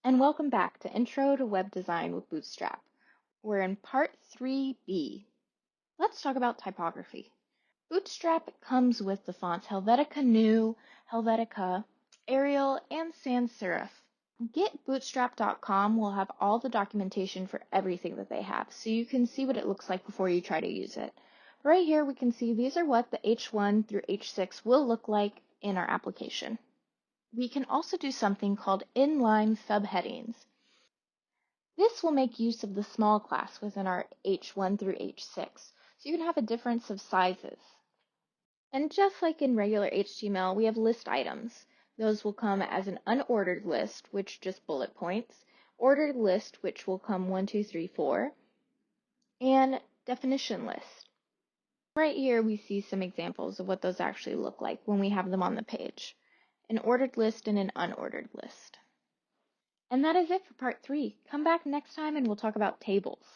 And welcome back to Intro to Web Design with Bootstrap. We're in part 3B. Let's talk about typography. Bootstrap comes with the fonts Helvetica Neue, Helvetica, Arial, and sans serif. GetBootstrap.com will have all the documentation for everything that they have, so you can see what it looks like before you try to use it. Right here we can see these are what the H1 through H6 will look like in our application. We can also do something called inline subheadings. This will make use of the small class within our H1 through H6, so you can have a difference of sizes. And just like in regular HTML, we have list items. Those will come as an unordered list, which just bullet points, ordered list, which will come 1, 2, 3, 4, and definition list. Right here we see some examples of what those actually look like when we have them on the page. An ordered list and an unordered list. And that is it for part 3. Come back next time and we'll talk about tables.